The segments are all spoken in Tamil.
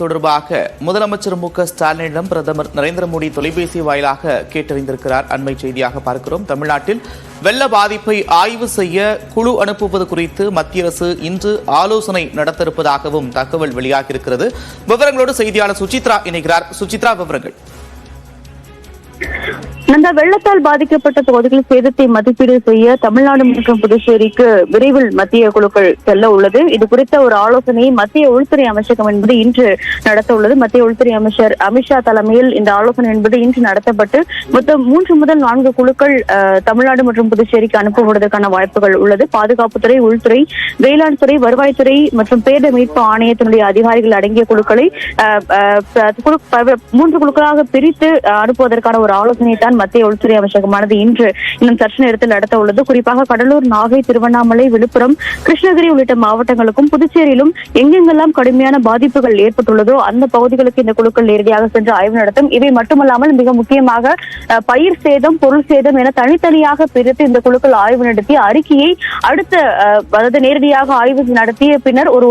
தொடர்பாக முதலமைச்சர் ஸ்டாலினிடம் பிரதமர் நரேந்திர மோடி தொலைபேசி வாயிலாக கேட்டறிந்திருக்கிறார். அண்மை செய்தியாக பார்க்கிறோம். தமிழ்நாட்டில் வெள்ள பாதிப்பை ஆய்வு செய்ய குழு அனுப்புவது குறித்து மத்திய அரசு இன்று ஆலோசனை நடத்திருப்பதாகவும் தகவல் வெளியாகியிருக்கிறது. விவரங்களோடு செய்தியாளர் சுசித்ரா இணைகிறார். சுசித்ரா, விவரங்கள். அந்த வெள்ளத்தால் பாதிக்கப்பட்ட பகுதிகளில் சேதத்தை மதிப்பீடு செய்ய தமிழ்நாடு மற்றும் புதுச்சேரிக்கு விரைவில் மத்திய குழுக்கள் செல்ல உள்ளது. இது குறித்த ஒரு ஆலோசனையை மத்திய உள்துறை அமைச்சகம் என்பது இன்று நடத்த உள்ளது. மத்திய உள்துறை அமைச்சர் அமித்ஷா தலைமையில் இந்த ஆலோசனை என்பது இன்று நடத்தப்பட்டு மொத்தம் 3 முதல் 4 குழுக்கள் தமிழ்நாடு மற்றும் புதுச்சேரிக்கு அனுப்பப்படுவதற்கான வாய்ப்புகள் உள்ளது. பாதுகாப்புத்துறை, உள்துறை, வேளாண் துறை, வருவாய்த்துறை மற்றும் பேரிடர் மீட்பு ஆணையத்தினுடைய அதிகாரிகள் அடங்கிய குழுக்களை 3 குழுக்களாக பிரித்து அனுப்புவதற்கான ஒரு ஆலோசனையை தான் மத்திய உள்துறை அமைச்சகமானது இன்று இன்னும் சற்று நேரத்தில் நடத்த உள்ளது. குறிப்பாக கடலூர், நாகை, திருவண்ணாமலை, விழுப்புரம், கிருஷ்ணகிரி உள்ளிட்ட மாவட்டங்களுக்கும் புதுச்சேரியிலும் எங்கெங்கெல்லாம் கடுமையான பாதிப்புகள் ஏற்பட்டுள்ளதோ அந்த பகுதிகளுக்கு இந்த குழுக்கள் நேரடியாக சென்று ஆய்வு நடத்தும். இவை மட்டுமல்லாமல் மிக முக்கியமாக பயிர் சேதம், பொருள் சேதம் என தனித்தனியாக பிரித்து இந்த குழுக்கள் ஆய்வு நடத்தி அறிக்கையை அதாவது நேரடியாக ஆய்வு நடத்திய பின்னர் ஒரு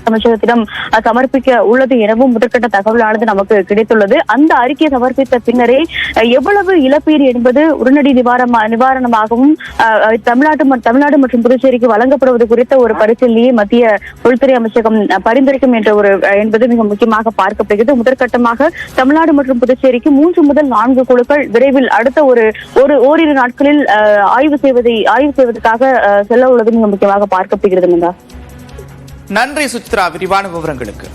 அமைச்சகத்திடம் சமர்ப்பிக்க உள்ளது எனவும் முதற்கட்ட தகவலானது நமக்கு கிடைத்துள்ளது. அந்த அறிக்கையை சமர்ப்பித்த பின்னரே எவ்வளவு இழப்பீடு என்பது உடனடி நிவாரணமாகவும் தமிழ்நாடு மற்றும் புதுச்சேரிக்கு வழங்கப்படுவது குறித்த ஒரு பரிசீலனையை மத்திய உள்துறை அமைச்சகம் பரிந்துரைக்கும் என்பது மிக முக்கியமாக பார்க்கப்படுகிறது. முதற்கட்டமாக தமிழ்நாடு மற்றும் புதுச்சேரிக்கு 3 முதல் 4 குழுக்கள் விரைவில் அடுத்த ஓரிரு நாட்களில் ஆய்வு செய்வதற்காக செல்ல உள்ளது மிக முக்கியமாக பார்க்கப்படுகிறது. நன்றி சுசித்ரா, விரிவான விவரங்களுக்கு.